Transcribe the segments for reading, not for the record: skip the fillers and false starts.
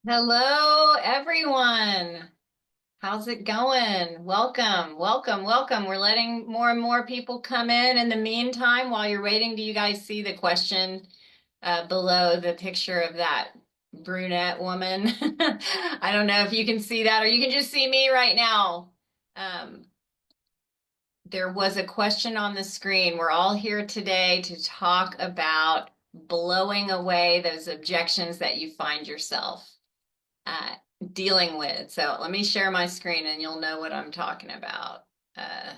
Hello, everyone. How's it going? Welcome, welcome, welcome. We're letting more and more people come in the meantime, while you're waiting, do you guys see the question below the picture of that brunette woman? I don't know if you can see that or you can just see me right now. Um, there was a question on the screen. We're all here today to talk about blowing away those objections that you find yourself uh, dealing with. So let me share my screen and you'll know what I'm talking about. Uh,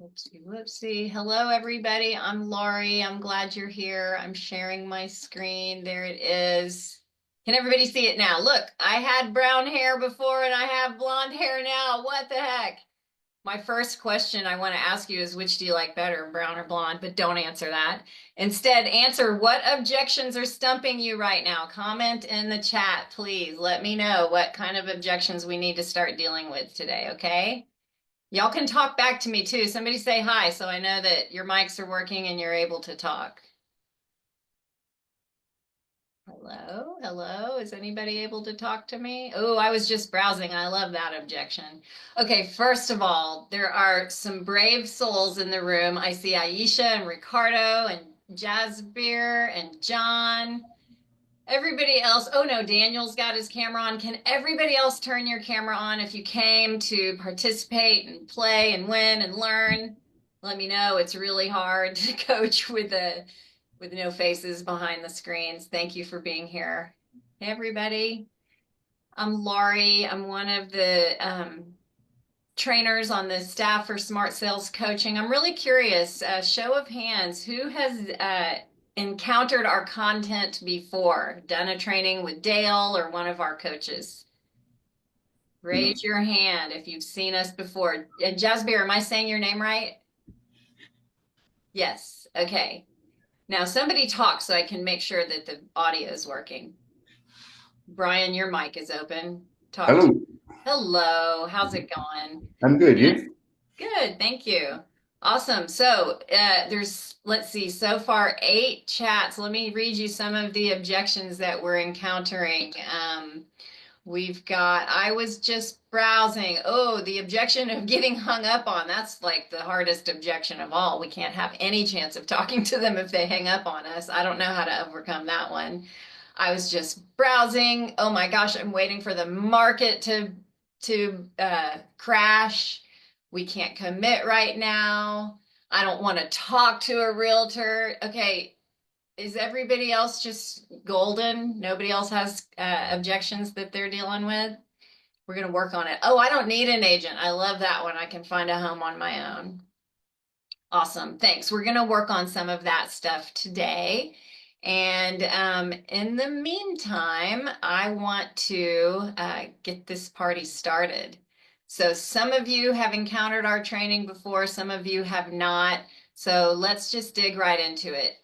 Whoopsie, whoopsie. Hello, everybody. I'm Laurie. I'm glad you're here. I'm sharing my screen. There it is. Can everybody see it now? Look, I had brown hair before and I have blonde hair now. What the heck? My first question I want to ask you is, which do you like better, brown or blonde? But don't answer that. Instead, answer what objections are stumping you right now. Comment in the chat, please. Let me know what kind of objections we need to start dealing with today, okay? Y'all can talk back to me too. Somebody say hi so I know that your mics are working and you're able to talk. Hello, hello. Is anybody able to talk to me? Oh, I was just browsing. I love that objection. Okay, first of all, there are some brave souls in the room. I see Aisha and Ricardo and Jasbir and John. Everybody else, oh no, Daniel's got his camera on. Can everybody else turn your camera on if you came to participate and play and win and learn? Let me know. It's really hard to coach with no faces behind the screens. Thank you for being here. Hey, everybody. I'm Laurie. I'm one of the trainers on the staff for Smart Sales Coaching. I'm really curious, show of hands, who has encountered our content before, done a training with Dale or one of our coaches? Raise your hand if you've seen us before. Jasbir, am I saying your name right? Yes. Okay. Now somebody talk so I can make sure that the audio is working. Brian, your mic is open. Talk to. Hello, Hello. How's it going? I'm good. You? Good, thank you. Awesome. So there's, let's see, so far 8 chats. Let me read you some of the objections that we're encountering. We've got, I was just browsing. Oh, the objection of getting hung up on. That's like the hardest objection of all. We can't have any chance of talking to them if they hang up on us. I don't know how to overcome that one. I was just browsing. Oh my gosh, I'm waiting for the market to crash. We can't commit right now. I don't want to talk to a realtor. Okay, is everybody else just golden? Nobody else has objections that they're dealing with? We're going to work on it. Oh, I don't need an agent. I love that one. I can find a home on my own. Awesome. Thanks. We're going to work on some of that stuff today. And in the meantime, I want to get this party started. So some of you have encountered our training before, some of you have not. So let's just dig right into it.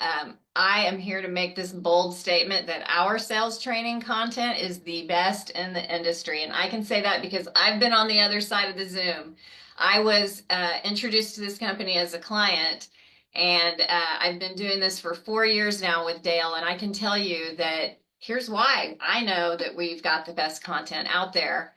I am here to make this bold statement that our sales training content is the best in the industry. And I can say that because I've been on the other side of the Zoom. I was introduced to this company as a client, and I've been doing this for 4 years now with Dale, and I can tell you that here's why I know that we've got the best content out there.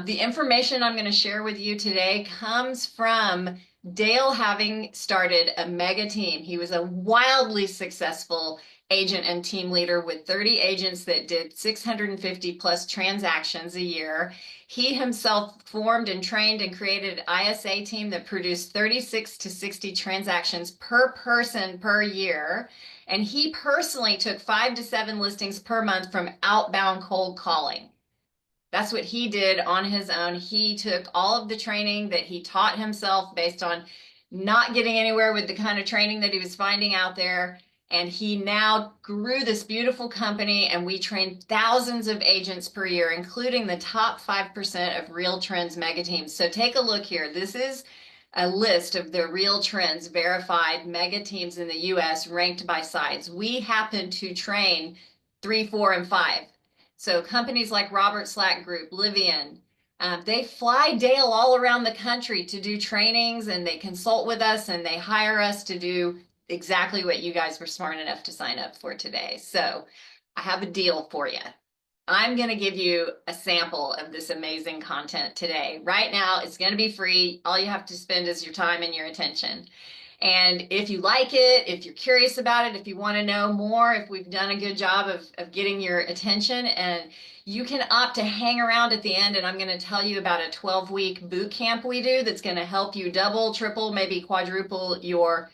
The information I'm going to share with you today comes from Dale having started a mega team. He was a wildly successful agent and team leader with 30 agents that did 650 plus transactions a year. He himself formed and trained and created an ISA team that produced 36 to 60 transactions per person per year. And he personally took 5 to 7 listings per month from outbound cold calling. That's what he did on his own. He took all of the training that he taught himself based on not getting anywhere with the kind of training that he was finding out there. And he now grew this beautiful company, and we train thousands of agents per year, including the top 5% of Real Trends mega teams. So take a look here. This is a list of the Real Trends verified mega teams in the US ranked by size. We happen to train 3, 4, and 5. So companies like Robert Slack Group, Livian, they fly Dale all around the country to do trainings, and they consult with us, and they hire us to do exactly what you guys were smart enough to sign up for today. So I have a deal for you. I'm going to give you a sample of this amazing content today. Right now, it's going to be free. All you have to spend is your time and your attention. And if you like it, if you're curious about it, if you want to know more, if we've done a good job of getting your attention, and you can opt to hang around at the end, and I'm going to tell you about a 12-week boot camp we do that's going to help you double, triple, maybe quadruple your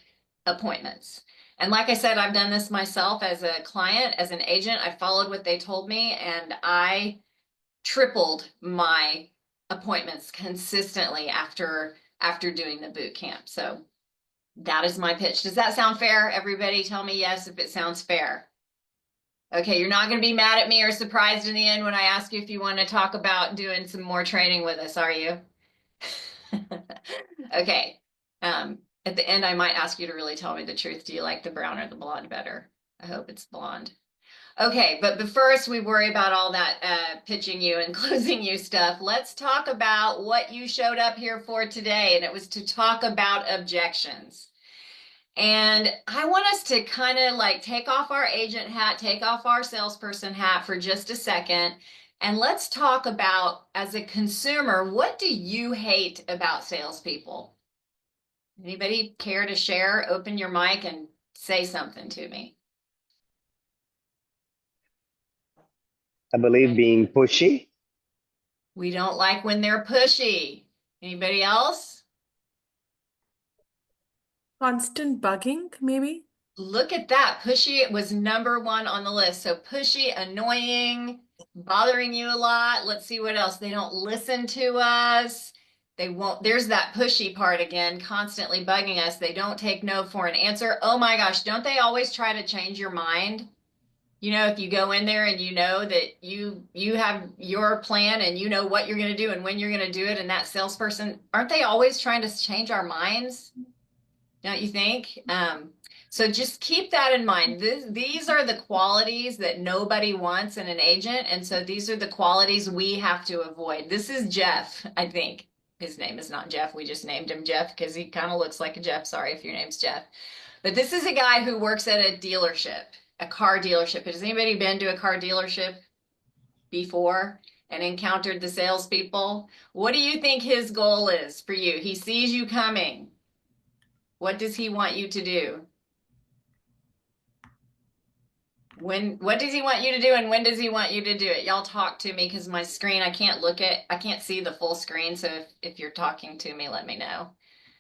appointments. And like I said, I've done this myself as a client, as an agent. I followed what they told me, and I tripled my appointments consistently after doing the boot camp. So that is my pitch. Does that sound fair? Everybody tell me yes if it sounds fair. Okay, you're not going to be mad at me or surprised in the end when I ask you if you want to talk about doing some more training with us, are you? Okay. At the end, I might ask you to really tell me the truth. Do you like the brown or the blonde better? I hope it's blonde. Okay, but first we worry about all that pitching you and closing you stuff. Let's talk about what you showed up here for today, and it was to talk about objections. And I want us to kind of like take off our agent hat, take off our salesperson hat for just a second, and let's talk about, as a consumer, what do you hate about salespeople? Anybody care to share? Open your mic and say something to me. I believe being pushy. We don't like when they're pushy. Anybody else? Constant bugging, maybe? Look at that. Pushy was number one on the list. So pushy, annoying, bothering you a lot. Let's see what else. They don't listen to us. They won't. There's that pushy part again, constantly bugging us. They don't take no for an answer. Oh my gosh, don't they always try to change your mind? You know, if you go in there and you know that you have your plan and you know what you're going to do and when you're going to do it, and that salesperson, aren't they always trying to change our minds? Don't you think? So just keep that in mind. These are the qualities that nobody wants in an agent. And so these are the qualities we have to avoid. This is Jeff, I think. His name is not Jeff. We just named him Jeff because he kind of looks like a Jeff. Sorry if your name's Jeff. But this is a guy who works at a dealership, a car dealership. Has anybody been to a car dealership before and encountered the salespeople? What do you think his goal is for you? He sees you coming. What does he want you to do? What does he want you to do, and when does he want you to do it? Y'all talk to me, because my screen, I can't see the full screen. So if you're talking to me, let me know.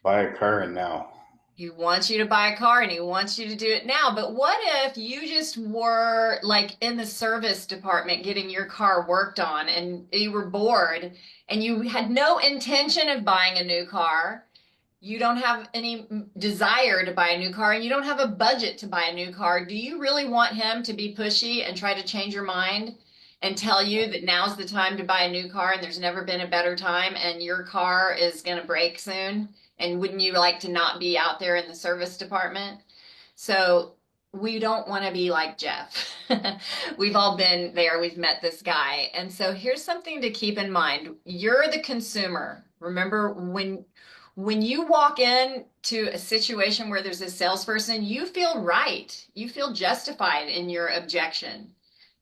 Buy a car now. He wants you to buy a car and he wants you to do it now. But what if you just were like in the service department getting your car worked on, and you were bored and you had no intention of buying a new car? You don't have any desire to buy a new car, and you don't have a budget to buy a new car. Do you really want him to be pushy and try to change your mind and tell you that now's the time to buy a new car and there's never been a better time and your car is going to break soon? And wouldn't you like to not be out there in the service department? So we don't want to be like Jeff. We've all been there. We've met this guy. And so here's something to keep in mind. You're the consumer. Remember, when you walk in to a situation where there's a salesperson, you feel right. You feel justified in your objection.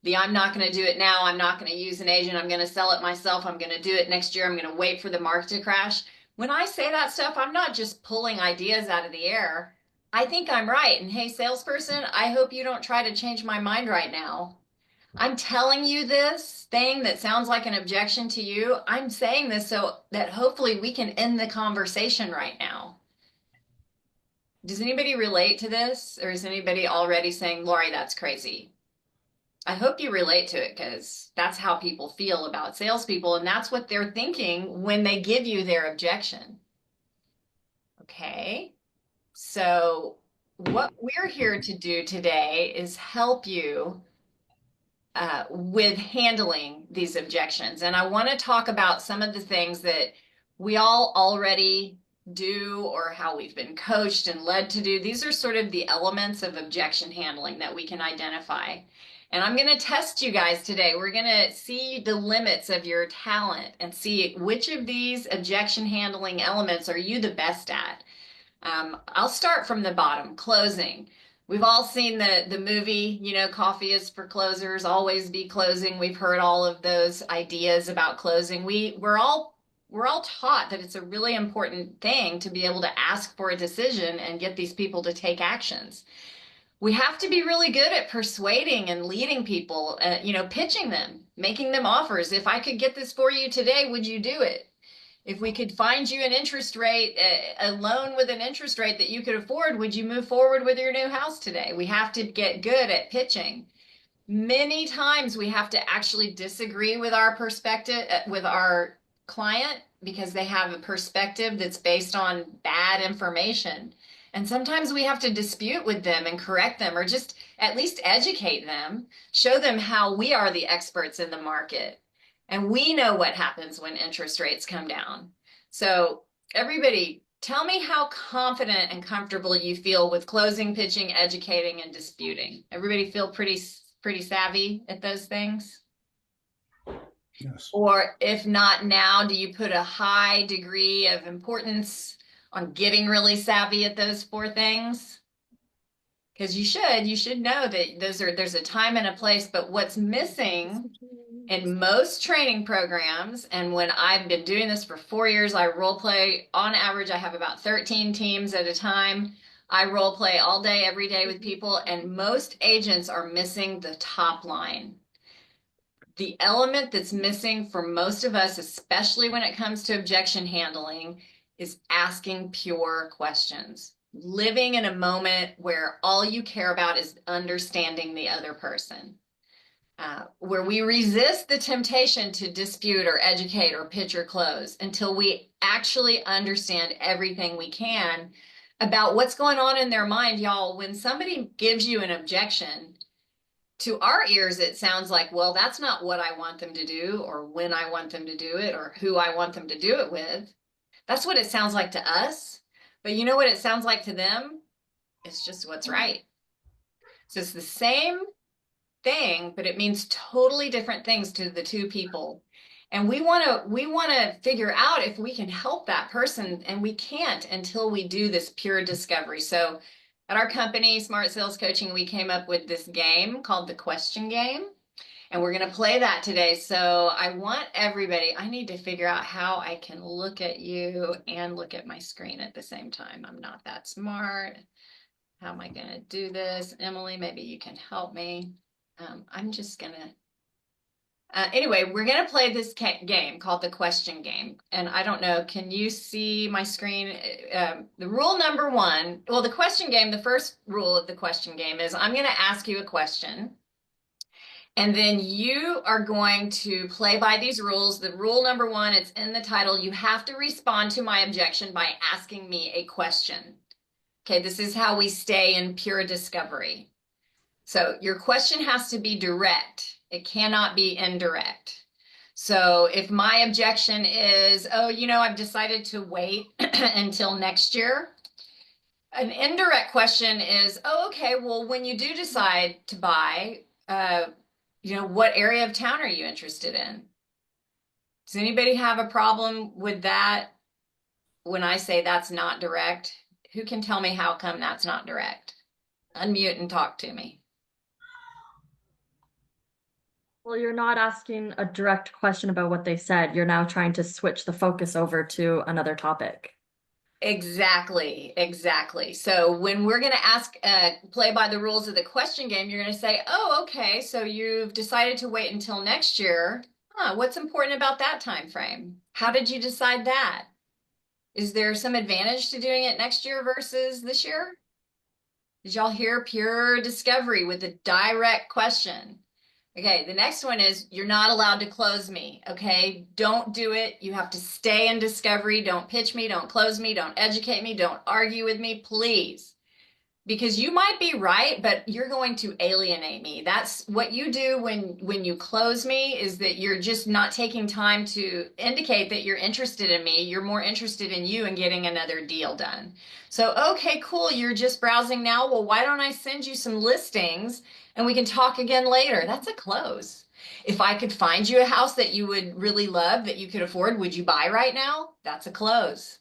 I'm not going to do it now. I'm not going to use an agent. I'm going to sell it myself. I'm going to do it next year. I'm going to wait for the market to crash. When I say that stuff, I'm not just pulling ideas out of the air. I think I'm right. And hey, salesperson, I hope you don't try to change my mind right now. I'm telling you this thing that sounds like an objection to you. I'm saying this so that hopefully we can end the conversation right now. Does anybody relate to this? Or is anybody already saying, Lori, that's crazy? I hope you relate to it, because that's how people feel about salespeople, and that's what they're thinking when they give you their objection. Okay, so what we're here to do today is help you with handling these objections. And I want to talk about some of the things that we all already do, or how we've been coached and led to do. These are sort of the elements of objection handling that we can identify. And I'm going to test you guys today. We're going to see the limits of your talent and see which of these objection handling elements are you the best at. I'll start from the bottom, closing. We've all seen the movie, coffee is for closers, always be closing. We've heard all of those ideas about closing. We're all taught that it's a really important thing to be able to ask for a decision and get these people to take actions. We have to be really good at persuading and leading people, pitching them, making them offers. If I could get this for you today, would you do it? If we could find you an interest rate, a loan with an interest rate that you could afford, would you move forward with your new house today? We have to get good at pitching. Many times we have to actually disagree with our perspective, with our client, because they have a perspective that's based on bad information. And sometimes we have to dispute with them and correct them, or just at least educate them, show them how we are the experts in the market. And we know what happens when interest rates come down. So everybody, tell me how confident and comfortable you feel with closing, pitching, educating, and disputing. Everybody feel pretty savvy at those things? Yes. Or if not now, do you put a high degree of importance on getting really savvy at those 4 things? Because you should know that there's a time and a place, but what's missing in most training programs, and when I've been doing this for 4 years, I role play. On average, I have about 13 teams at a time. I role play all day, every day with people, and most agents are missing the top line. The element that's missing for most of us, especially when it comes to objection handling, is asking pure questions. Living in a moment where all you care about is understanding the other person. Where we resist the temptation to dispute or educate or pitch or close until we actually understand everything we can about what's going on in their mind. Y'all, when somebody gives you an objection, to our ears, it sounds like, well, that's not what I want them to do, or when I want them to do it, or who I want them to do it with. That's what it sounds like to us. But you know what it sounds like to them? It's just what's right. So it's the same thing, but it means totally different things to the 2 people. And we want to figure out if we can help that person, and we can't until we do this pure discovery. So at our company, Smart Sales Coaching, we came up with this game called the question game, and we're going to play that today. So I want everybody, I need to figure out how I can look at you and look at my screen at the same time. I'm not that smart. How am I going to do this? Emily, maybe you can help me. I'm just going to anyway, we're going to play this game called the question game. And I don't know, can you see my screen? The rule number 1, well, the question game, the first rule of the question game is I'm going to ask you a question. And then you are going to play by these rules. The rule number 1, it's in the title. You have to respond to my objection by asking me a question. Okay, this is how we stay in pure discovery. So your question has to be direct. It cannot be indirect. So if my objection is, oh, I've decided to wait until next year. An indirect question is, oh, okay, well, when you do decide to buy, what area of town are you interested in? Does anybody have a problem with that when I say that's not direct? Who can tell me how come that's not direct? Unmute and talk to me. Well, you're not asking a direct question about what they said. You're now trying to switch the focus over to another topic. Exactly. So when we're going to ask, play by the rules of the question game, you're going to say, oh, okay, so you've decided to wait until next year. What's important about that time frame? How did you decide that? Is there some advantage to doing it next year versus this year? Did y'all hear pure discovery with a direct question? Okay, the next one is you're not allowed to close me, okay? Don't do it. You have to stay in discovery. Don't pitch me. Don't close me. Don't educate me. Don't argue with me, please. Because you might be right, but you're going to alienate me. That's what you do when you close me, is that you're just not taking time to indicate that you're interested in me. You're more interested in you and getting another deal done. So, okay, cool. You're just browsing now. Well, why don't I send you some listings and we can talk again later? That's a close. If I could find you a house that you would really love, that you could afford, would you buy right now? That's a close.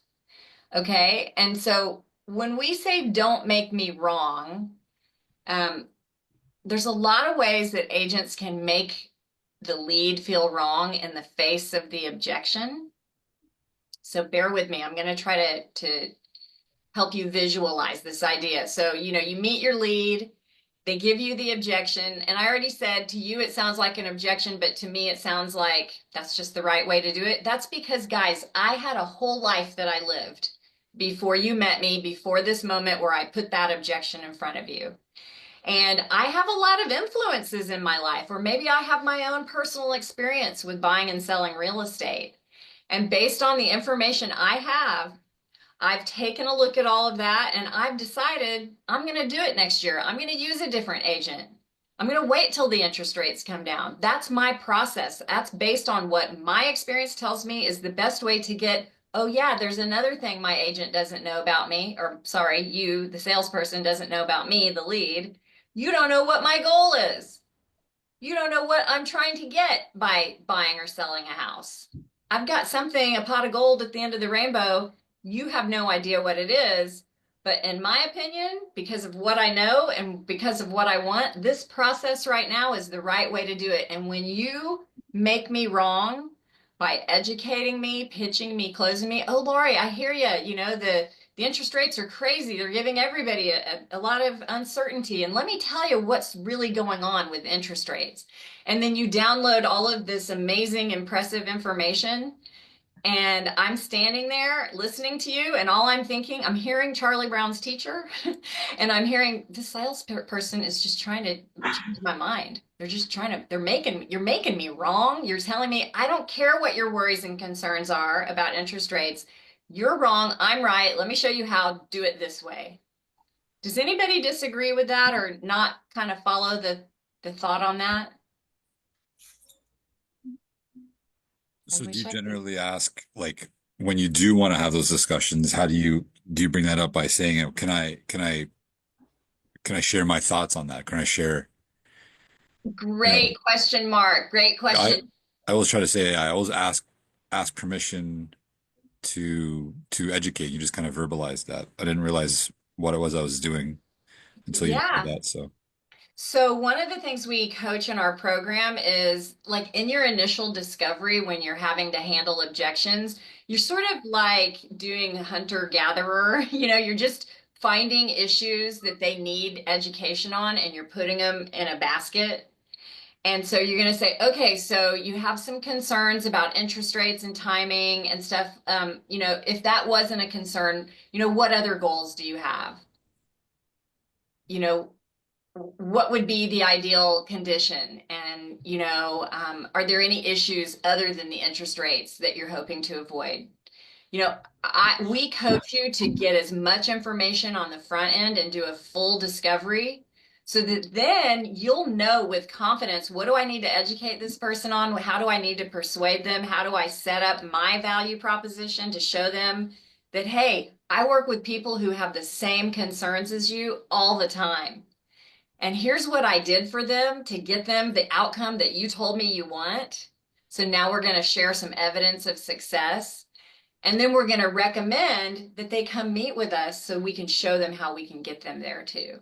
Okay. And so when we say don't make me wrong, There's a lot of ways that agents can make the lead feel wrong in the face of the objection. So bear with me. I'm going to try to help you visualize this idea. So, you know, you meet your lead, they give you the objection, and I already said to you it sounds like an objection, but to me it sounds like that's just the right way to do it. That's because, guys, I had a whole life that I lived before you met me, before this moment where I put that objection in front of you. And I have a lot of influences in my life, or maybe I have my own personal experience with buying and selling real estate. And based on the information I have, I've taken a look at all of that and I've decided I'm going to do it next year. I'm going to use a different agent. I'm going to wait till the interest rates come down. That's my process. That's based on what my experience tells me is the best way to get, oh yeah, there's another thing my agent doesn't know about me, or sorry, you, the salesperson, doesn't know about me, the lead. You don't know what my goal is. You don't know what I'm trying to get by buying or selling a house. I've got something, a pot of gold at the end of the rainbow. You have no idea what it is, but in my opinion, because of what I know and because of what I want, this process right now is the right way to do it. And when you make me wrong by educating me, pitching me, closing me, oh, Lori, I hear you. You know, the interest rates are crazy. They're giving everybody a lot of uncertainty. And let me tell you what's really going on with interest rates. And then you download all of this amazing, impressive information. And I'm standing there listening to you, and all I'm thinking, I'm hearing Charlie Brown's teacher, and I'm hearing this salesperson is just trying to change my mind. They're just trying to, you're making me wrong. You're telling me, I don't care what your worries and concerns are about interest rates. You're wrong. I'm right. Let me show you how. Do it this way. Does anybody disagree with that or not kind of follow the thought on that? So I do you wish I could. generally ask, like, when you do want to have those discussions, how do you bring that up by saying, oh, can I share my thoughts on that? Can I share, you know, Great question, Mark. Great I question. I always try to say I always ask permission to educate. You just kind of verbalize that. I didn't realize what it was I was doing until you said Yeah. that. So So one of the things we coach in our program is like in your initial discovery when you're having to handle objections, you're sort of like doing hunter-gatherer, you know, you're just finding issues that they need education on and you're putting them in a basket. And so you're going to say, okay, so you have some concerns about interest rates and timing and stuff. You know, if that wasn't a concern, you know, what other goals do you have? You know, what would be the ideal condition? And, you know, are there any issues other than the interest rates that you're hoping to avoid? You know, we coach you to get as much information on the front end and do a full discovery so that then you'll know with confidence, what do I need to educate this person on? How do I need to persuade them? How do I set up my value proposition to show them that, hey, I work with people who have the same concerns as you all the time. And here's what I did for them to get them the outcome that you told me you want. So now we're going to share some evidence of success. And then we're going to recommend that they come meet with us so we can show them how we can get them there too.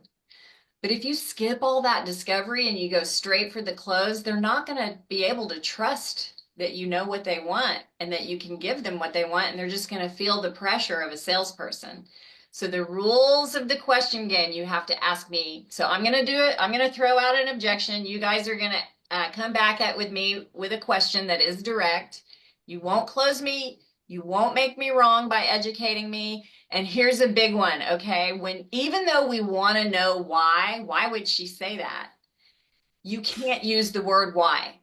But if you skip all that discovery and you go straight for the close, they're not going to be able to trust that you know what they want and that you can give them what they want. And they're just going to feel the pressure of a salesperson. So the rules of the question game, you have to ask me. So I'm going to do it. I'm going to throw out an objection. You guys are going to come back at with me with a question that is direct. You won't close me. You won't make me wrong by educating me. And here's a big one, okay? Even though we want to know why would she say that? You can't use the word why.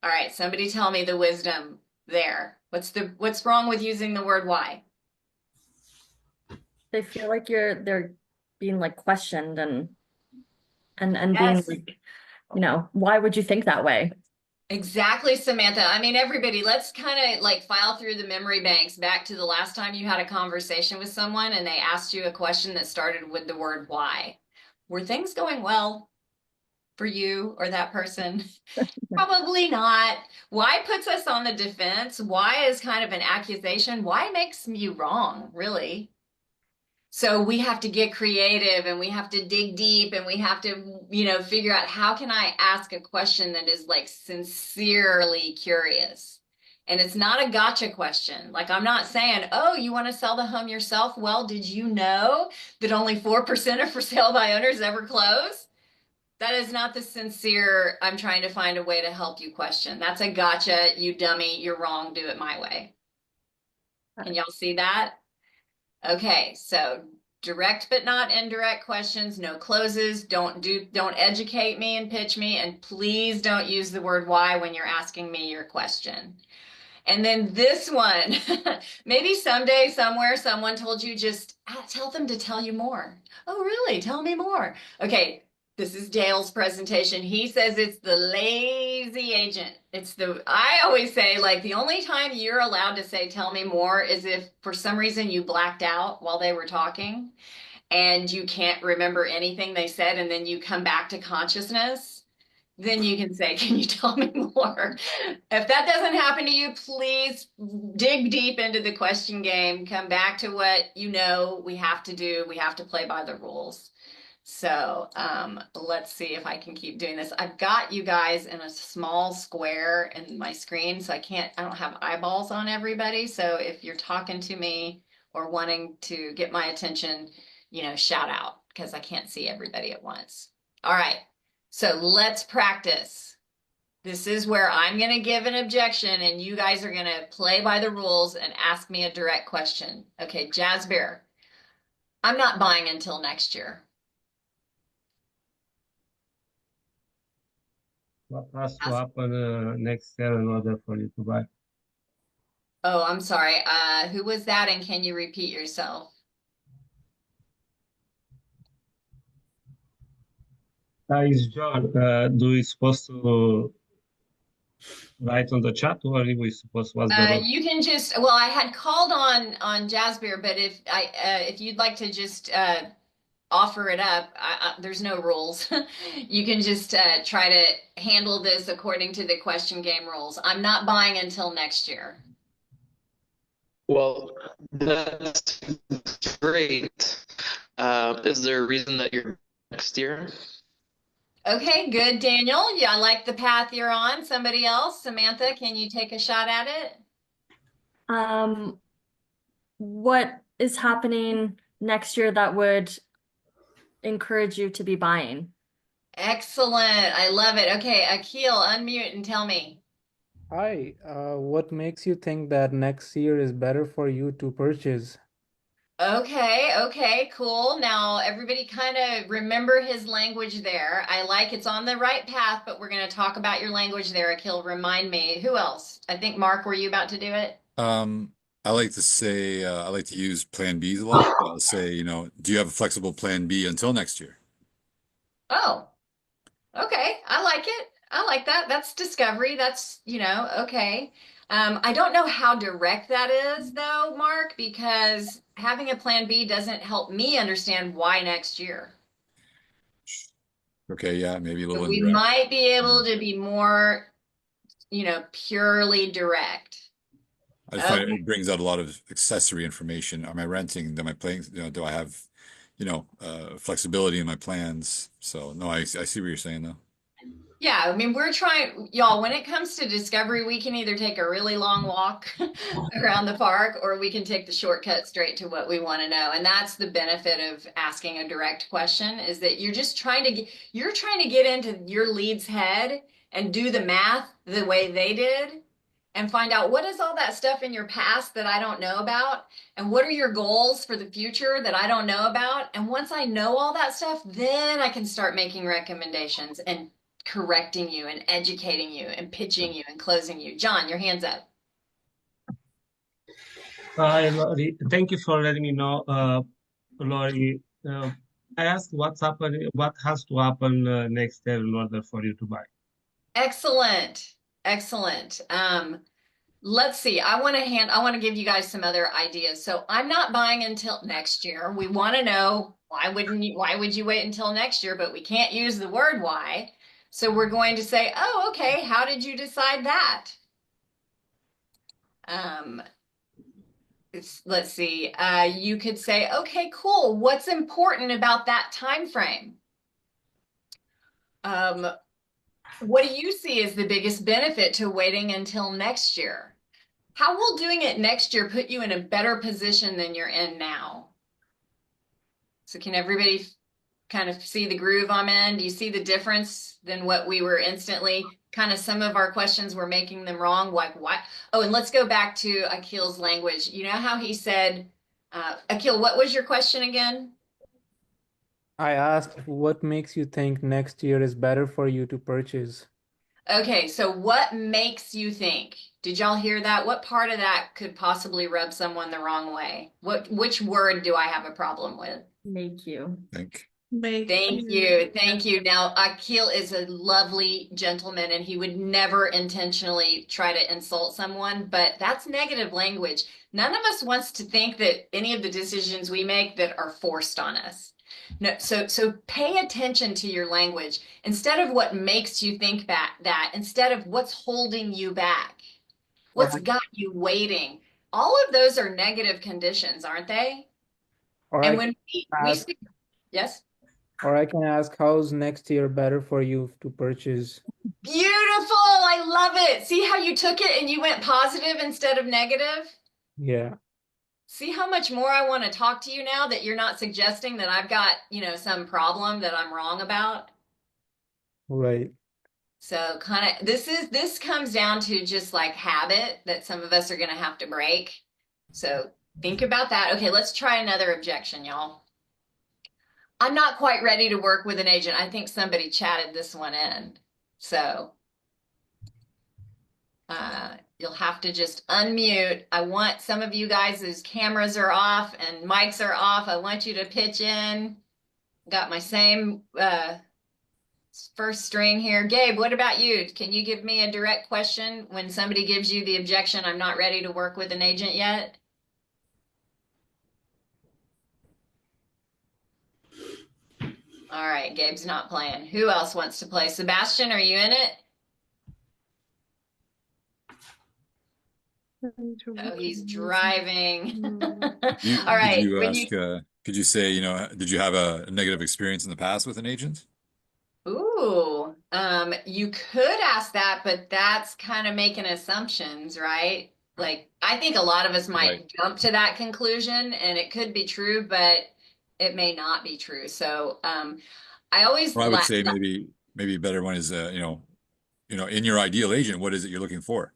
All right, somebody tell me the wisdom there. What's wrong with using the word why? They feel like they're being like questioned and being Yes. like, you know, why would you think that way? Exactly, Samantha. I mean, everybody, let's kind of like file through the memory banks back to the last time you had a conversation with someone and they asked you a question that started with the word why. Were things going well for you or that person? Probably not. Why puts us on the defense? Why is kind of an accusation? Why makes you wrong, really? So we have to get creative and we have to dig deep and we have to, figure out how can I ask a question that is like sincerely curious. And it's not a gotcha question. Like I'm not saying, oh, you want to sell the home yourself? Well, did you know that only 4% of for sale by owners ever close? That is not the sincere, I'm trying to find a way to help you question. That's a gotcha, you dummy, you're wrong, do it my way. Can y'all see that? Okay, so direct but not indirect questions, no closes, don't educate me and pitch me, and please don't use the word why when you're asking me your question. And then this one, maybe someday, somewhere, someone told you just tell them to tell you more. Oh, really? Tell me more. Okay, this is Dale's presentation. He says it's the lazy agent. I always say, like, the only time you're allowed to say, tell me more is if for some reason you blacked out while they were talking and you can't remember anything they said, and then you come back to consciousness. Then you can say, can you tell me more? If that doesn't happen to you, please dig deep into the question game. Come back to what we have to do. We have to play by the rules. So let's see if I can keep doing this. I've got you guys in a small square in my screen, so I don't have eyeballs on everybody. So if you're talking to me or wanting to get my attention, shout out because I can't see everybody at once. All right. So let's practice. This is where I'm going to give an objection and you guys are going to play by the rules and ask me a direct question. Okay, Jazz Bear, I'm not buying until next year. What has to happen next year in order for you to buy? Oh, I'm sorry. Who was that? And can you repeat yourself? It's John. Do we supposed to write on the chat, or are we supposed what's the rule? You can just, well, I had called on Jazzbeer, but if you'd like to just offer it up, there's no rules. You can just try to handle this according to the question game rules. I'm not buying until next year. Well, that's great. Is there a reason that you're next year? Okay, good, Daniel. Yeah, I like the path you're on. Somebody else? Samantha, can you take a shot at it? What is happening next year that would encourage you to be buying? Excellent. I love it. Okay, Akil, unmute and tell me. Hi, what makes you think that next year is better for you to purchase? Okay, cool. Now, everybody kind of remember his language there. It's on the right path, but we're going to talk about your language there, Akil. Remind me. Who else? I think, Mark, were you about to do it? I like to say, I like to use plan Bs a lot. I'll say, do you have a flexible plan B until next year? Oh, okay. I like it. I like that. That's discovery. That's, okay. I don't know how direct that is, though, Mark, because having a plan B doesn't help me understand why next year. Okay, yeah, maybe a little So we indirect. might be able to be more, purely direct. I find it brings out a lot of accessory information. Am I renting? Am I playing? Do I have, flexibility in my plans? So no, I see what you're saying though. Yeah, I mean, we're trying, y'all, when it comes to discovery, we can either take a really long walk around the park or we can take the shortcut straight to what we want to know. And that's the benefit of asking a direct question, is that you're just trying to get into your lead's head and do the math the way they did and find out what is all that stuff in your past that I don't know about, and what are your goals for the future that I don't know about. And once I know all that stuff, then I can start making recommendations and correcting you and educating you and pitching you and closing you. John, your hand's up. Hi, Lori. Thank you for letting me know, Lori. I asked what has to happen next year in order for you to buy. Excellent. Let's see. I want to give you guys some other ideas. So I'm not buying until next year. We want to know why would you wait until next year, but we can't use the word why. So we're going to say, oh, okay, how did you decide that? let's see, you could say, okay, cool. What's important about that time frame? What do you see as the biggest benefit to waiting until next year? How will doing it next year put you in a better position than you're in now? So can everybody kind of see the groove I'm in? Do you see the difference than what we were instantly, kind of some of our questions were making them wrong? Like why? Oh, and let's go back to Akil's language. You know how he said, Akil, what was your question again? I asked, what makes you think next year is better for you to purchase? Okay, so what makes you think? Did y'all hear that? What part of that could possibly rub someone the wrong way? Which word do I have a problem with? Make you. Think. Thank you. Thank you. Now, Akil is a lovely gentleman and he would never intentionally try to insult someone, but that's negative language. None of us wants to think that any of the decisions we make that are forced on us. No, so pay attention to your language instead of what makes you think that, instead of what's holding you back, what's got you waiting. All of those are negative conditions, aren't they? Or And I when can we ask, speak, yes? or I can ask, how's next year better for you to purchase? Beautiful. I love it. See how you took it and you went positive instead of negative? Yeah. See how much more I want to talk to you now that you're not suggesting that I've got, some problem that I'm wrong about. Right. So kind of this comes down to just like habit that some of us are going to have to break. So think about that. Okay, let's try another objection, y'all. I'm not quite ready to work with an agent. I think somebody chatted this one in. So you'll have to just unmute. I want some of you guys whose cameras are off and mics are off. I want you to pitch in. Got my same first string here. Gabe, what about you? Can you give me a direct question when somebody gives you the objection, I'm not ready to work with an agent yet? All right, Gabe's not playing. Who else wants to play? Sebastian, are you in it? Oh, he's driving. All right. Could you ask, could you say, did you have a negative experience in the past with an agent? Ooh, you could ask that, but that's kind of making assumptions, right? Like, I think a lot of us might jump to that conclusion, and it could be true, but it may not be true. So, I always Or I would say maybe a better one is, in your ideal agent, what is it you're looking for?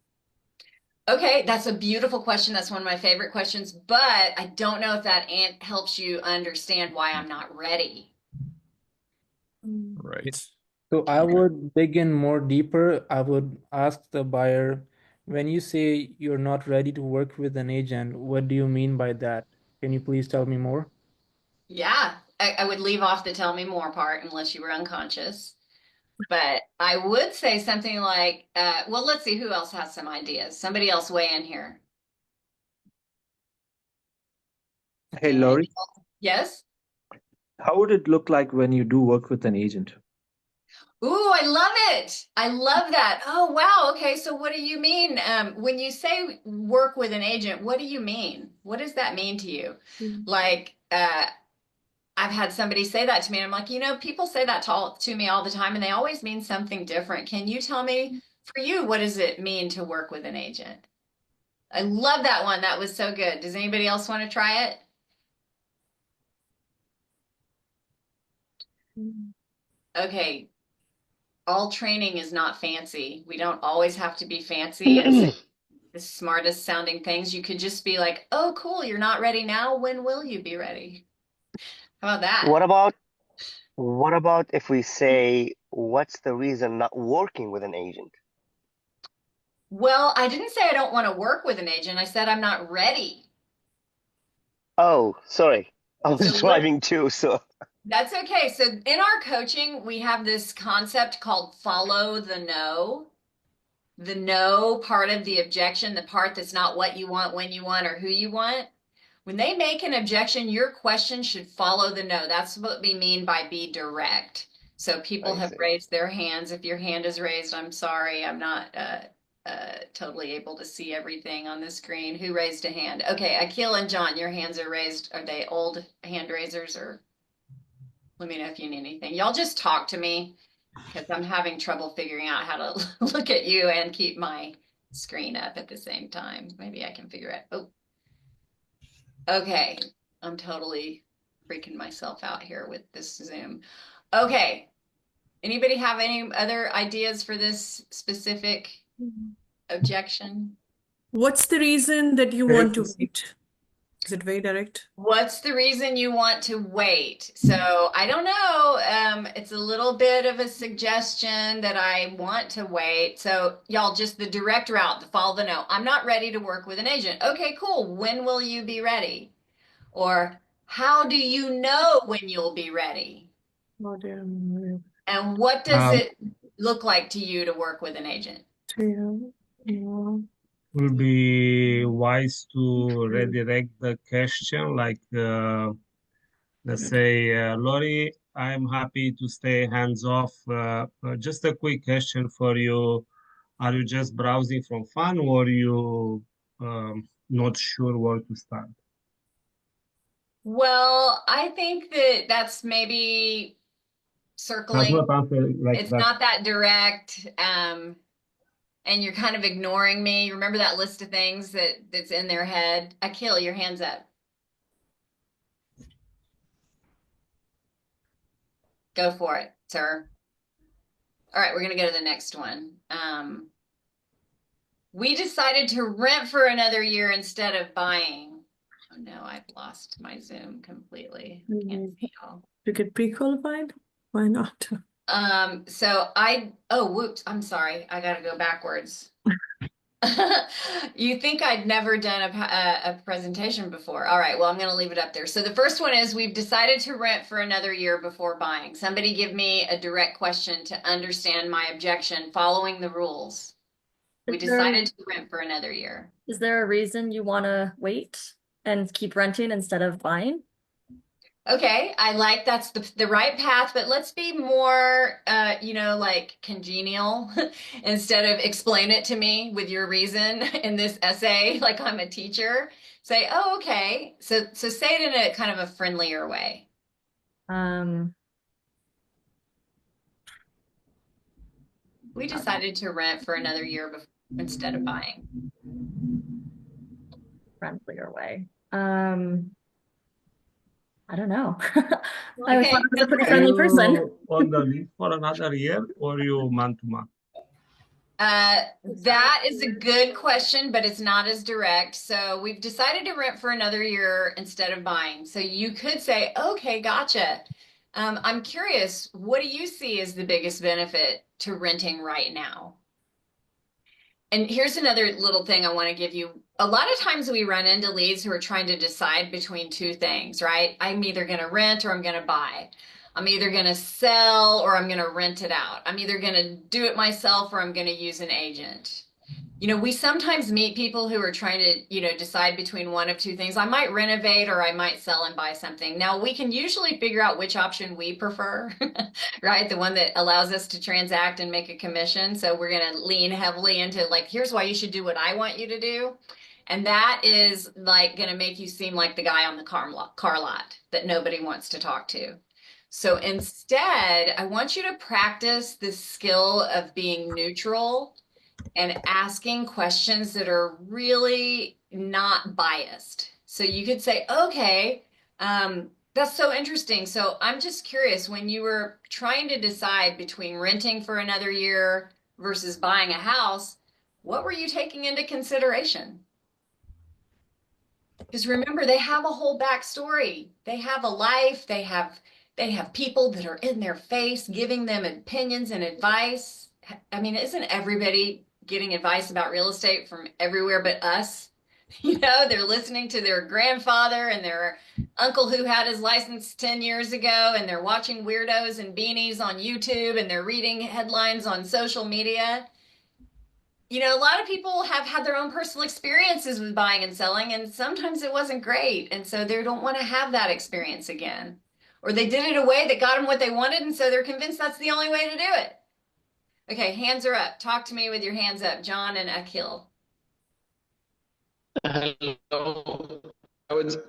Okay, that's a beautiful question. That's one of my favorite questions, but I don't know if that helps you understand why I'm not ready. Right. So I would dig in more deeper. I would ask the buyer, when you say you're not ready to work with an agent, what do you mean by that? Can you please tell me more? Yeah, I would leave off the tell me more part unless you were unconscious. But I would say something like, well, let's see who else has some ideas. Somebody else weigh in here. Hey, Laurie, Yes? how would it look like when you do work with an agent? Ooh, I love it. I love that. Oh, wow. Okay, so what do you mean? When you say work with an agent, what do you mean? What does that mean to you? Like, I've had somebody say that to me, and I'm like, people say that to me all the time, and they always mean something different. Can you tell me, for you, what does it mean to work with an agent? I love that one. That was so good. Does anybody else want to try it? Okay. All training is not fancy. We don't always have to be fancy and say the smartest sounding things. You could just be like, oh, cool, you're not ready now. When will you be ready? How about that? What about if we say, what's the reason not working with an agent? Well, I didn't say I don't want to work with an agent. I said I'm not ready. Oh, sorry. I was So driving too, so that's okay. So in our coaching, we have this concept called follow the no. The no part of the objection, the part that's not what you want, when you want, or who you want. When they make an objection, your question should follow the no. That's what we mean by be direct. So people have raised their hands. If your hand is raised, I'm sorry, I'm not totally able to see everything on the screen. Who raised a hand? Okay, Akil and John, your hands are raised. Are they old hand raisers, or let me know if you need anything. Y'all just talk to me because I'm having trouble figuring out how to look at you and keep my screen up at the same time. Maybe I can figure it. Oh, okay. I'm totally freaking myself out here with this Zoom. Okay. Anybody have any other ideas for this specific objection? What's the reason that you want to wait? Is it very direct? What's the reason you want to wait? So I don't know. It's a little bit of a suggestion that I want to wait. So y'all, just the direct route, follow the note. I'm not ready to work with an agent. Okay, cool. When will you be ready? Or how do you know when you'll be ready? Oh, dear. And what does it look like to you to work with an agent? Will be wise to redirect the question, like let's say, Lori, I'm happy to stay hands off. Just a quick question for you. Are you just browsing from fun, or are you not sure where to start? Well, I think that that's maybe Does circling. not answer like It's that. not that direct. And you're kind of ignoring me. Remember that list of things that's in their head? Akil, your hands up. Go for it, sir. All right, we're going to go to the next one. We decided to rent for another year instead of buying. Oh no, I've lost my Zoom completely. I can't see y'all. To get pre-qualified? Why not? Oh, whoops, I'm sorry. I got to go backwards. You think I'd never done a presentation before. All right, well, I'm going to leave it up there. So the first one is we've decided to rent for another year before buying. Somebody give me a direct question to understand my objection following the rules. We decided to rent for another year. Is there a reason you want to wait and keep renting instead of buying? Okay, I like that's the right path, but let's be more, like congenial instead of explain it to me with your reason in this essay, like I'm a teacher. Say, oh, okay. So say it in a kind of a friendlier way. We decided to rent for another year instead of buying. Friendlier way. I don't know. I Okay, thought I was a pretty Are friendly person. you on the list for another year, or you month to month? That is a good question, but it's not as direct. So we've decided to rent for another year instead of buying. So you could say, okay, gotcha. I'm curious, what do you see as the biggest benefit to renting right now? And here's another little thing I want to give you. A lot of times we run into leads who are trying to decide between two things, right? I'm either going to rent or I'm going to buy. I'm either going to sell or I'm going to rent it out. I'm either going to do it myself or I'm going to use an agent. We sometimes meet people who are trying to, decide between one of two things. I might renovate or I might sell and buy something. Now we can usually figure out which option we prefer, right? The one that allows us to transact and make a commission. So we're going to lean heavily into like, here's why you should do what I want you to do. And that is like going to make you seem like the guy on the car lot that nobody wants to talk to. So instead, I want you to practice the skill of being neutral and asking questions that are really not biased. So you could say, okay, that's so interesting. So I'm just curious, when you were trying to decide between renting for another year versus buying a house, what were you taking into consideration? Because remember, they have a whole backstory. They have a life. They have people that are in their face giving them opinions and advice. I mean, isn't everybody getting advice about real estate from everywhere but us? They're listening to their grandfather and their uncle who had his license 10 years ago, and they're watching weirdos and beanies on YouTube, and they're reading headlines on social media. A lot of people have had their own personal experiences with buying and selling, and sometimes it wasn't great. And so they don't want to have that experience again. Or they did it a way that got them what they wanted, and so they're convinced that's the only way to do it. Okay, hands are up. Talk to me with your hands up, John and Akil. Hello.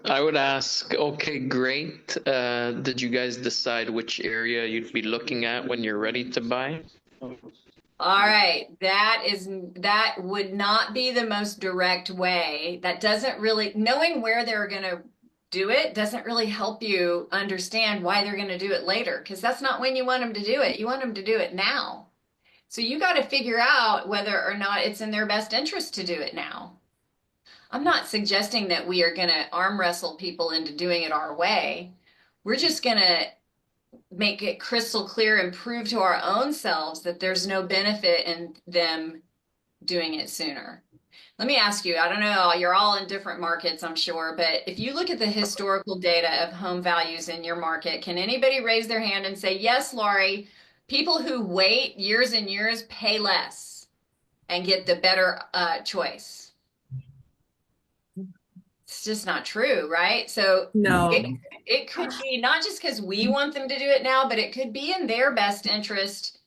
I would ask, okay, great. Did you guys decide which area you'd be looking at when you're ready to buy? All right, that would not be the most direct way. That doesn't really, knowing where they're going to do it doesn't really help you understand why they're going to do it later, because that's not when you want them to do it. You want them to do it now. So you got to figure out whether or not it's in their best interest to do it now. I'm not suggesting that we are going to arm wrestle people into doing it our way. We're just going to make it crystal clear and prove to our own selves that there's no benefit in them doing it sooner. Let me ask you, I don't know, you're all in different markets, I'm sure, but if you look at the historical data of home values in your market, can anybody raise their hand and say, yes, Laurie, people who wait years and years pay less and get the better choice? It's just not true, right? So No. it could be not just because we want them to do it now, but it could be in their best interest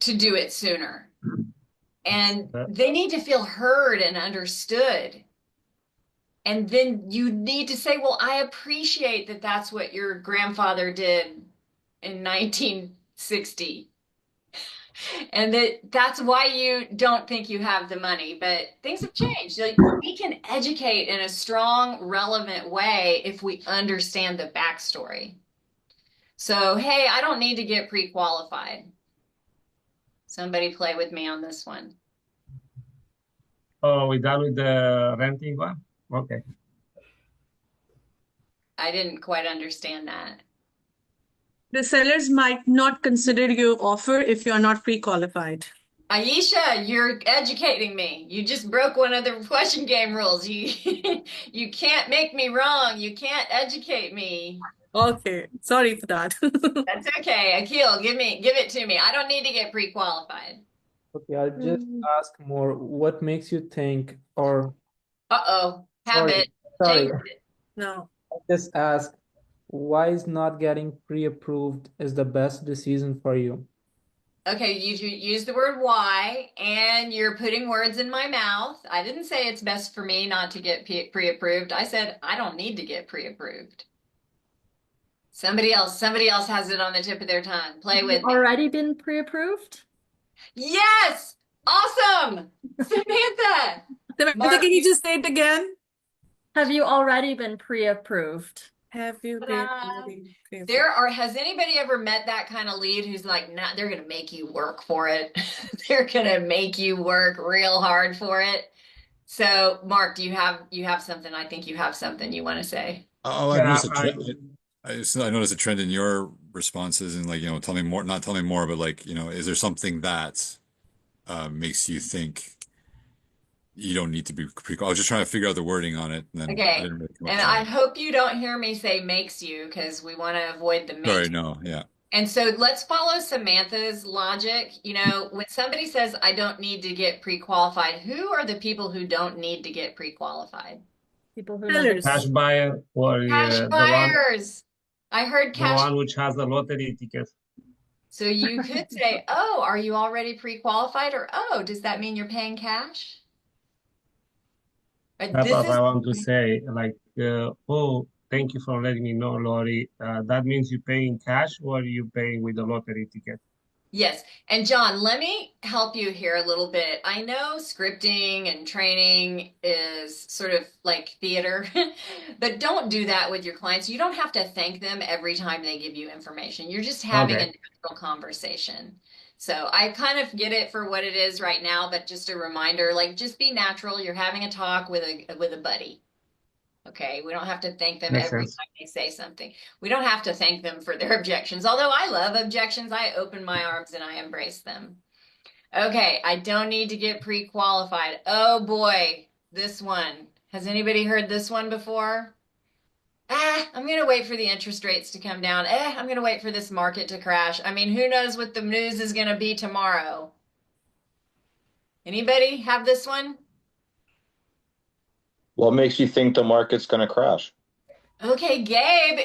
to do it sooner. And they need to feel heard and understood. And then you need to say, well, I appreciate that that's what your grandfather did in 1960. And that's why you don't think you have the money, but things have changed. Like, we can educate in a strong, relevant way if we understand the backstory. So, hey, I don't need to get pre-qualified. Somebody play with me on this one. Oh, we done with the renting one? Okay. I didn't quite understand that. The sellers might not consider your offer if you're not pre-qualified. Aisha, you're educating me. You just broke one of the question game rules. You can't make me wrong. You can't educate me. Okay, sorry for that. That's okay. Akil, give it to me. I don't need to get pre-qualified. Okay, I'll just ask more. What makes you think, or Uh-oh. Habit. sorry, Change it. No. I'll just ask, why is not getting pre-approved is the best decision for you? Okay, you use the word why, and you're putting words in my mouth. I didn't say it's best for me not to get pre-approved. I said I don't need to get pre-approved. Somebody else has it on the tip of their tongue. Play with me. Already been pre-approved? Yes! Awesome! Samantha! Samantha, Mark- can you just say it again? Have you already been pre-approved? Have you been already pre-approved? Has anybody ever met that kind of lead who's like, nah, they're gonna make you work for it. They're gonna make you work real hard for it. So, Mark, do you have something? I think you have something you want to say. Oh, Yeah, I noticed a trend. I noticed a trend in your responses, and like, tell me more, not tell me more, but like, is there something that makes you think you don't need to be I was just trying to figure out the wording on it, and then I Okay. didn't really come up And with I something. hope you don't hear me say makes you, because we want to avoid the makes. Sorry, no, yeah. And so let's follow Samantha's logic. When somebody says, I don't need to get pre-qualified, who are the people who don't need to get pre-qualified? People who Sellers. Cash buyer or Cash buyers. I heard the cash. one which has a lottery ticket. So you could say, oh, are you already pre-qualified? Or, oh, does that mean you're paying cash? But That's this what is I want to say. Like, oh, thank you for letting me know, Lori. That means you pay in cash or you paying with the lottery ticket? Yes. And John, let me help you here a little bit. I know scripting and training is sort of like theater, but don't do that with your clients. You don't have to thank them every time they give you information. You're just having a natural conversation. So I kind of get it for what it is right now, but just a reminder, like, just be natural. You're having a talk with a buddy. Okay, we don't have to thank them Makes every sense. time they say something. We don't have to thank them for their objections. Although I love objections, I open my arms and I embrace them. Okay, I don't need to get pre-qualified. Oh boy, this one. Has anybody heard this one before? I'm going to wait for the interest rates to come down. I'm going to wait for this market to crash. I mean, who knows what the news is going to be tomorrow? Anybody have this one? What makes you think the market's going to crash? Okay, Gabe,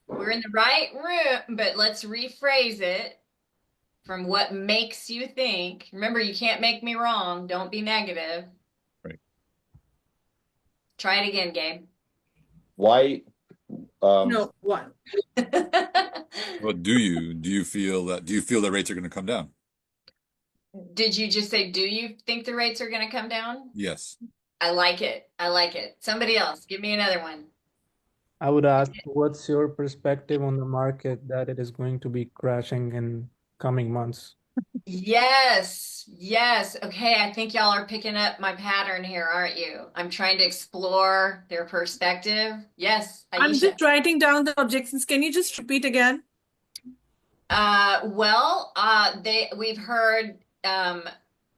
we're in the right room, but let's rephrase it. from what makes you think. Remember, you can't make me wrong. Don't be negative. Right. Try it again, Gabe. Why? No, one. Well, do you feel that rates are going to come down? Did you just say, do you think the rates are going to come down? Yes. I like it. I like it. Somebody else, give me another one. I would ask, what's your perspective on the market that it is going to be crashing in coming months? Yes, yes. Okay, I think y'all are picking up my pattern here, aren't you? I'm trying to explore their perspective. Yes, I'm Aisha. just writing down the objections. Can you just repeat again? We've heard,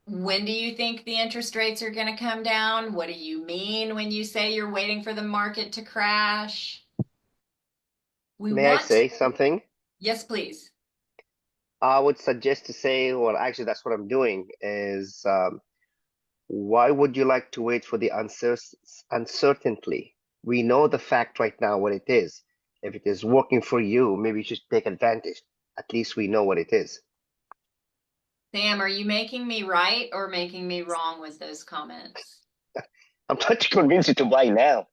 when do you think the interest rates are going to come down? What do you mean when you say you're waiting for the market to crash? May I say something? Yes, please. I would suggest to say, well, actually, that's what I'm doing is why would you like to wait for the uncertainty? We know the fact right now what it is. If it is working for you, maybe you should take advantage. At least we know what it is. Sam, are you making me right or making me wrong with those comments? I'm trying to convince you to buy now.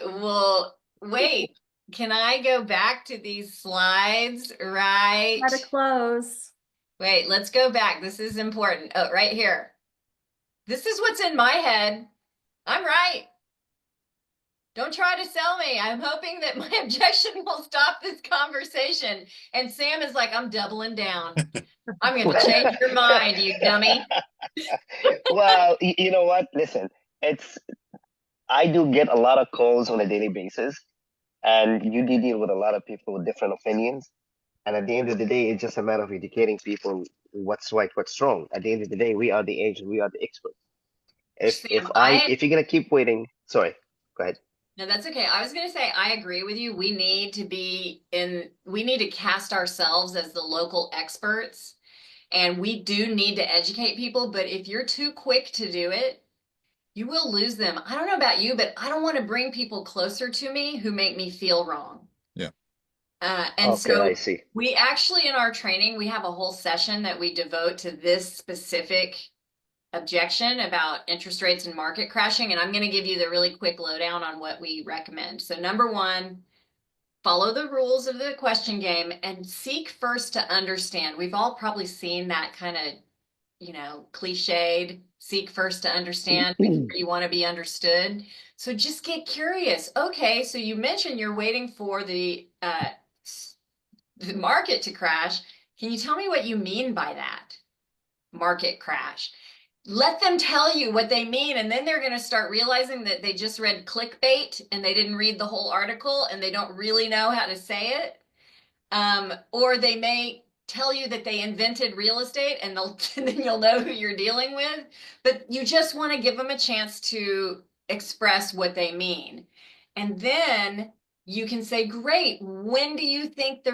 Well, wait, can I go back to these slides? Right. Try to close. Wait, let's go back. This is important. Oh, right here. This is what's in my head. I'm right. Don't try to sell me. I'm hoping that my objection will stop this conversation. And Sam is like, I'm doubling down. I'm going to change your mind, you dummy. Well, you know what? Listen, I do get a lot of calls on a daily basis, and you do deal with a lot of people with different opinions. And at the end of the day, it's just a matter of educating people what's right, what's wrong. At the end of the day, we are the agent, we are the experts. If you're gonna keep waiting, sorry, go ahead. No, that's okay. I was going to say, I agree with you. We need to cast ourselves as the local experts, and we do need to educate people. But if you're too quick to do it, you will lose them. I don't know about you, but I don't want to bring people closer to me who make me feel wrong. Yeah. So I see. we actually, in our training, we have a whole session that we devote to this specific objection about interest rates and market crashing. And I'm going to give you the really quick lowdown on what we recommend. So number one, follow the rules of the question game and seek first to understand. We've all probably seen that kind of, cliched, seek first to understand before you want to be understood. So just get curious. Okay, so you mentioned you're waiting for the market to crash. Can you tell me what you mean by that? Market crash. Let them tell you what they mean, and then they're going to start realizing that they just read clickbait and they didn't read the whole article and they don't really know how to say it. Or they may tell you that they invented real estate, and then you'll know who you're dealing with. But you just want to give them a chance to express what they mean. And then you can say, great, when do you think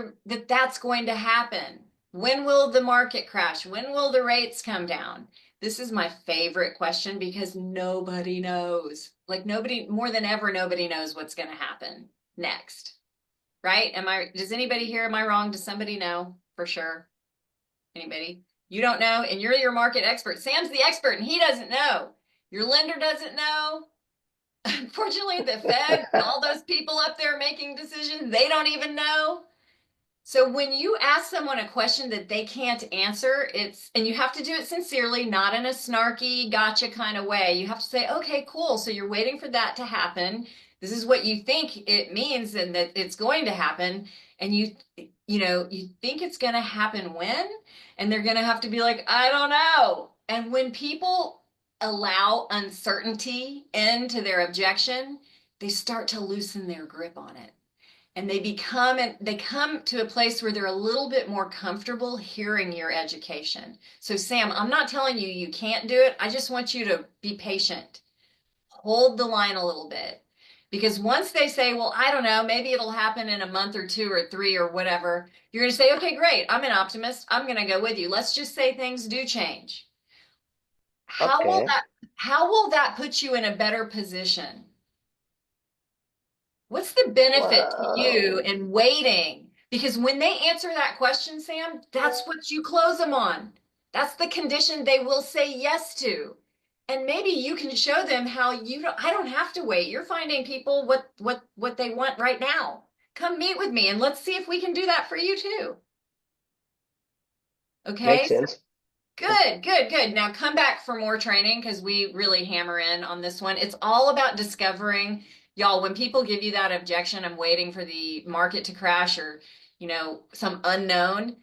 that's going to happen? When will the market crash? When will the rates come down? This is my favorite question because nobody knows. Like nobody, more than ever, nobody knows what's going to happen next. Right? Does anybody here, am I wrong? Does somebody know for sure? Anybody? You don't know, and you're your market expert. Sam's the expert and he doesn't know. Your lender doesn't know. Unfortunately, the Fed, all those people up there making decisions, they don't even know. So when you ask someone a question that they can't answer, and you have to do it sincerely, not in a snarky, gotcha kind of way. You have to say, okay, cool. So you're waiting for that to happen. This is what you think it means and that it's going to happen. And you think it's going to happen when? And they're going to have to be like, I don't know. And when people allow uncertainty into their objection, they start to loosen their grip on it. And they come to a place where they're a little bit more comfortable hearing your education. So Sam, I'm not telling you you can't do it. I just want you to be patient. Hold the line a little bit. Because once they say, well, I don't know, maybe it'll happen in a month or 2 or 3 or whatever, you're going to say, okay, great. I'm an optimist. I'm going to go with you. Let's just say things do change. How will that put you in a better position? What's the benefit to you in waiting Because when they answer that question, Sam, that's what you close them on. That's the condition they will say yes to. And maybe you can show them how I don't have to wait. You're finding people what they want right now. Come meet with me and let's see if we can do that for you too. Okay? Makes sense. Good, good, good. Now come back for more training because we really hammer in on this one. It's all about discovering, y'all, when people give you that objection, I'm waiting for the market to crash or, some unknown,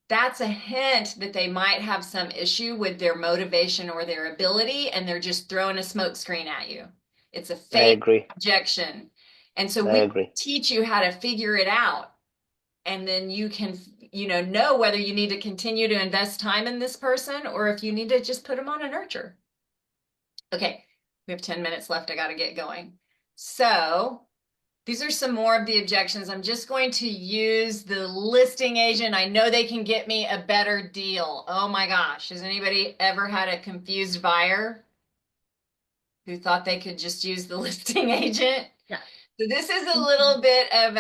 that's a hint that they might have some issue with their motivation or their ability, and they're just throwing a smoke screen at you. It's a I fake agree. objection. And so I we agree. teach you how to figure it out. And then you can, know whether you need to continue to invest time in this person or if you need to just put them on a nurture. Okay, we have 10 minutes left. I got to get going. So these are some more of the objections. I'm just going to use the listing agent. I know they can get me a better deal. Oh my gosh. Has anybody ever had a confused buyer who thought they could just use the listing agent? Yeah. So this is a little bit of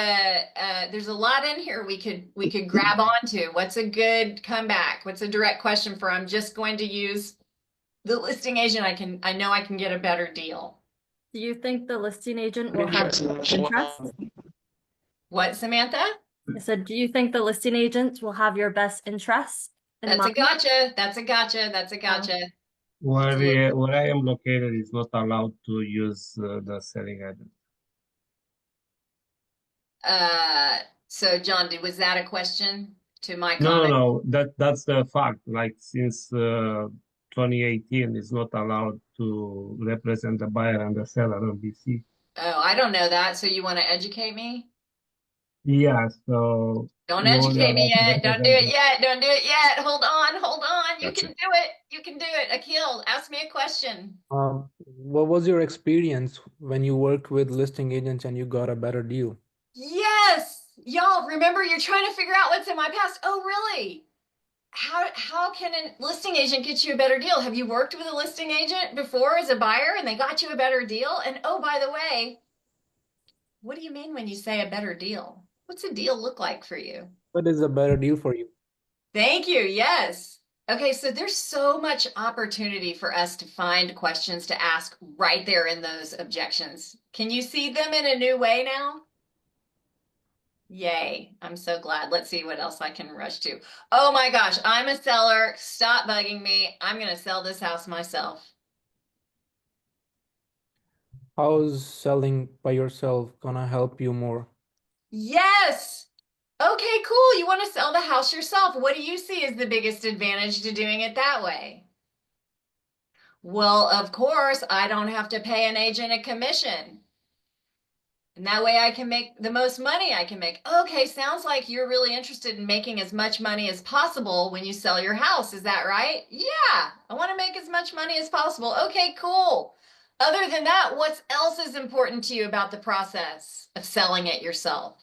there's a lot in here we could grab onto. What's a good comeback? What's a direct question for I'm just going to use the listing agent. I know I can get a better deal. Do you think the listing agent will have interest? What, Samantha? I said, do you think the listing agent will have your best interests in That's a mind? gotcha. That's a gotcha. That's a gotcha. Where I am located is not allowed to use the selling agent. So John, was that a question to my No, comment? no, that's the fact. Like since 2018, it's not allowed to represent the buyer and the seller on BC. Oh, I don't know that. So you want to educate me? Yeah, so Don't you only educate me allowed to yet. Don't do represent it yet. Don't do it yet. Hold on. Hold on. You Gotcha. can do it. You can do it. Akil, ask me a question. What was your experience when you worked with listing agents and you got a better deal? Yes. Y'all, remember you're trying to figure out what's in my past. Oh, really? How can a listing agent get you a better deal? Have you worked with a listing agent before as a buyer and they got you a better deal? And oh, by the way, what do you mean when you say a better deal? What's a deal look like for you? What is a better deal for you? Thank you. Yes. Okay, so there's so much opportunity for us to find questions to ask right there in those objections. Can you see them in a new way now? Yay. I'm so glad. Let's see what else I can rush to. Oh my gosh, I'm a seller. Stop bugging me. I'm going to sell this house myself. How is selling by yourself gonna help you more? Yes. Okay, cool. You want to sell the house yourself. What do you see as the biggest advantage to doing it that way? Well, of course, I don't have to pay an agent a commission. And that way I can make the most money I can make. Okay, sounds like you're really interested in making as much money as possible when you sell your house. Is that right? Yeah, I want to make as much money as possible. Okay, cool. Other than that, what else is important to you about the process of selling it yourself?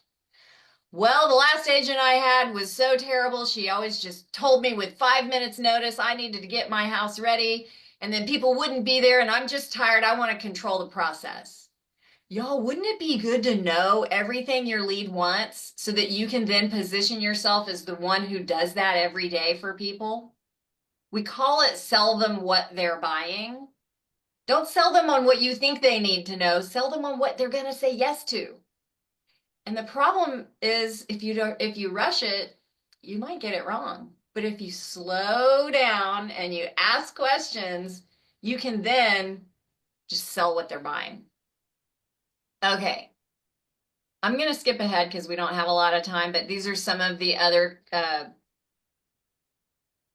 Well, the last agent I had was so terrible. She always just told me with 5 minutes notice I needed to get my house ready, and then people wouldn't be there, and I'm just tired. I want to control the process. Y'all, wouldn't it be good to know everything your lead wants so that you can then position yourself as the one who does that every day for people? We call it sell them what they're buying. Don't sell them on what you think they need to know. Sell them on what they're going to say yes to. And the problem is if you rush it, you might get it wrong. But if you slow down and you ask questions, you can then just sell what they're buying. Okay. I'm going to skip ahead because we don't have a lot of time, but these are some of the other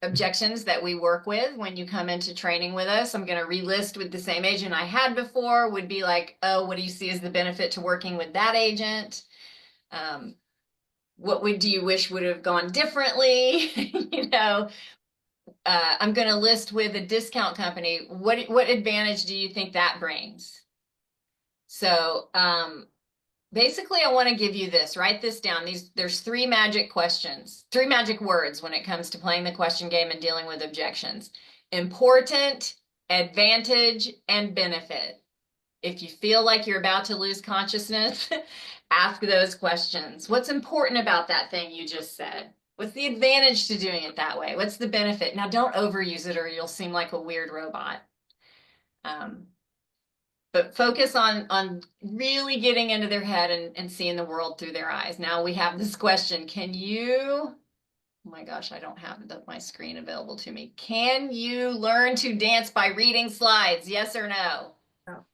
objections that we work with when you come into training with us. I'm going to relist with the same agent I had before. Would be like, oh, what do you see as the benefit to working with that agent? What do you wish would have gone differently? I'm going to list with a discount company. What advantage do you think that brings? So basically, I want to give you this. Write this down. There's 3 magic questions, 3 magic words when it comes to playing the question game and dealing with objections. Important, advantage, and benefit. If you feel like you're about to lose consciousness, Ask those questions. What's important about that thing you just said? What's the advantage to doing it that way? What's the benefit? Now, don't overuse it or you'll seem like a weird robot. But focus on really getting into their head and seeing the world through their eyes. Now we have this question. Can you, oh my gosh, I don't have my screen available to me. Can you learn to dance by reading slides? Yes or no? No.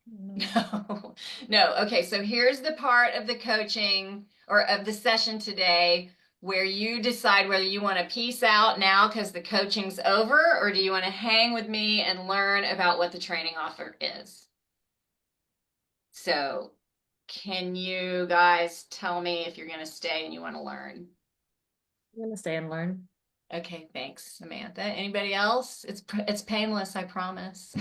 No. No. Okay, so here's the part of the coaching or of the session today where you decide whether you want to peace out now because the coaching's over, or do you want to hang with me and learn about what the training offer is? So can you guys tell me if you're going to stay and you want to learn? I'm gonna stay and learn. Okay, thanks, Samantha. Anybody else? It's painless, I promise.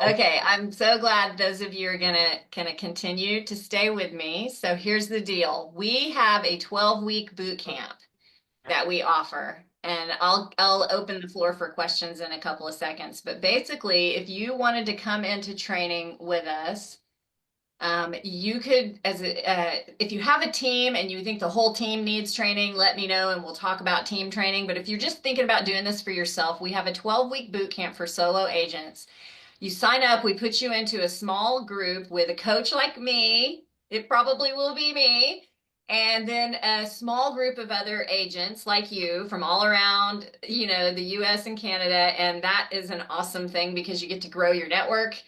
Okay, I'm so glad those of you are gonna continue to stay with me. So here's the deal. We have a 12-week boot camp that we offer. And I'll open the floor for questions in a couple of seconds. But basically, if you wanted to come into training with us, you could, if you have a team and you think the whole team needs training, let me know and we'll talk about team training. But if you're just thinking about doing this for yourself, we have a 12-week boot camp for solo agents. You sign up, we put you into a small group with a coach like me. It probably will be me. And then a small group of other agents like you from all around, the US and Canada. And that is an awesome thing because you get to grow your network.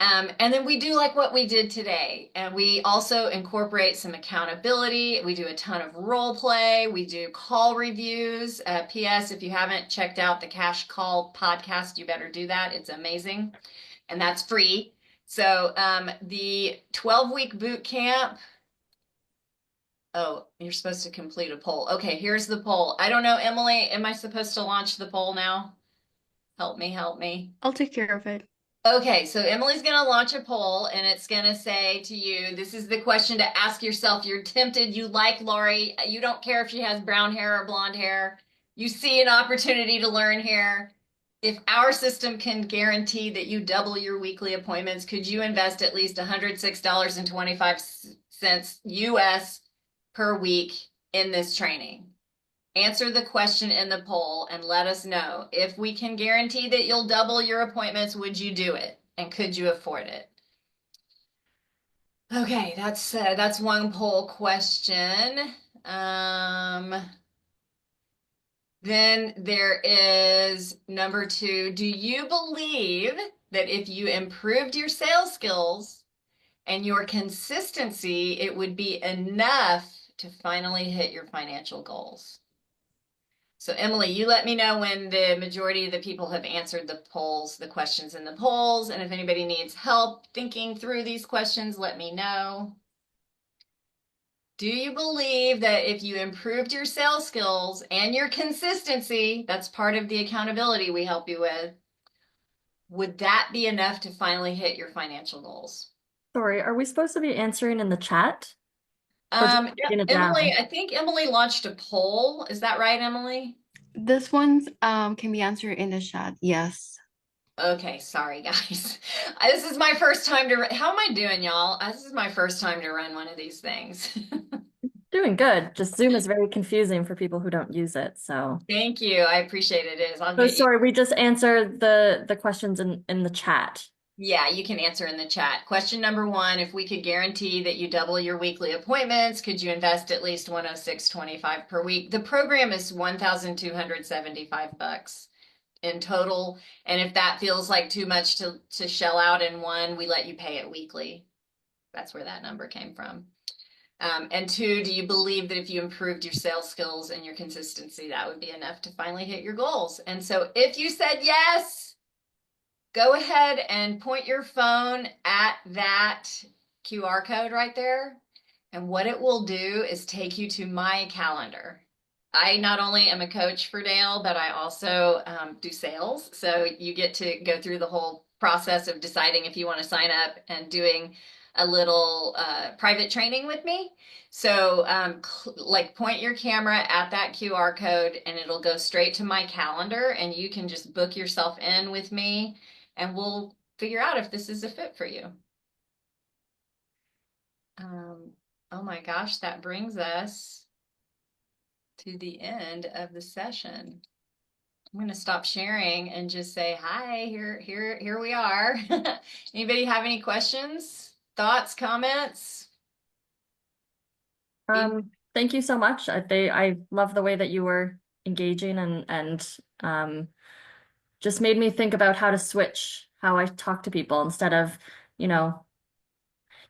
And then we do like what we did today. And we also incorporate some accountability. We do a ton of role play. We do call reviews. P.S. If you haven't checked out the Cash Call podcast, you better do that. It's amazing. And that's free. So the 12-week boot camp. Oh, you're supposed to complete a poll. Okay, here's the poll. I don't know, Emily, am I supposed to launch the poll now? Help me, help me. I'll take care of it. Okay, so Emily's going to launch a poll and it's going to say to you, this is the question to ask yourself. You're tempted, you like Lori, you don't care if she has brown hair or blonde hair. You see an opportunity to learn here. If our system can guarantee that you double your weekly appointments, could you invest at least $106.25 US per week in this training? Answer the question in the poll and let us know. If we can guarantee that you'll double your appointments, would you do it? And could you afford it? Okay, that's one poll question. Then there is number 2. Do you believe that if you improved your sales skills and your consistency, it would be enough to finally hit your financial goals? So Emily, you let me know when the majority of the people have answered the questions in the polls. And if anybody needs help thinking through these questions, let me know. Do you believe that if you improved your sales skills and your consistency, that's part of the accountability we help you with, would that be enough to finally hit your financial goals? Sorry, are we supposed to be answering in the chat? Emily, I think Emily launched a poll. Is that right, Emily? This one's can be answered in the chat. Yes. Okay, sorry guys. This is my first time to, how am I doing, y'all? This is my first time to run one of these things. Doing good. Just Zoom is very confusing for people who don't use it. So thank you. I appreciate it. Sorry, we just answered the questions in the chat. Yeah, you can answer in the chat. Question number 1, if we could guarantee that you double your weekly appointments, could you invest at least $106.25 per week? The program is $1,275 in total. And if that feels like too much to shell out in one, we let you pay it weekly. That's where that number came from. And 2, do you believe that if you improved your sales skills and your consistency, that would be enough to finally hit your goals? And so if you said yes, go ahead and point your phone at that QR code right there. And what it will do is take you to my calendar. I not only am a coach for Dale, but I also do sales. So you get to go through the whole process of deciding if you want to sign up and doing a little private training with me. So point your camera at that QR code and it'll go straight to my calendar and you can just book yourself in with me and we'll figure out if this is a fit for you. Oh my gosh, that brings us to the end of the session. I'm going to stop sharing and just say, hi, here we are. Anybody have any questions, thoughts, comments? Thank you so much. I love the way that you were engaging and just made me think about how to switch how I talk to people instead of,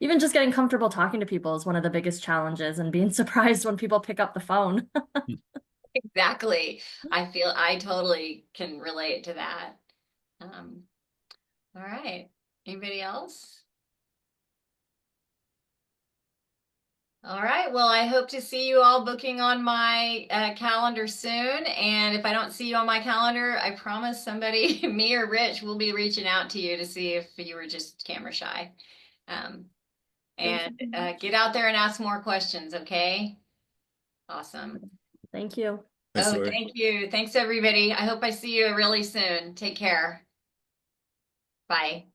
even just getting comfortable talking to people is one of the biggest challenges, and being surprised when people pick up the phone. Exactly. I totally can relate to that. All right. Anybody else? All right. Well, I hope to see you all booking on my calendar soon. And if I don't see you on my calendar, I promise somebody, me or Rich, will be reaching out to you to see if you were just camera shy. And get out there and ask more questions, okay? Awesome. Thank you. Thanks, Oh, Lori. thank you. Thanks, everybody. I hope I see you really soon. Take care. Bye.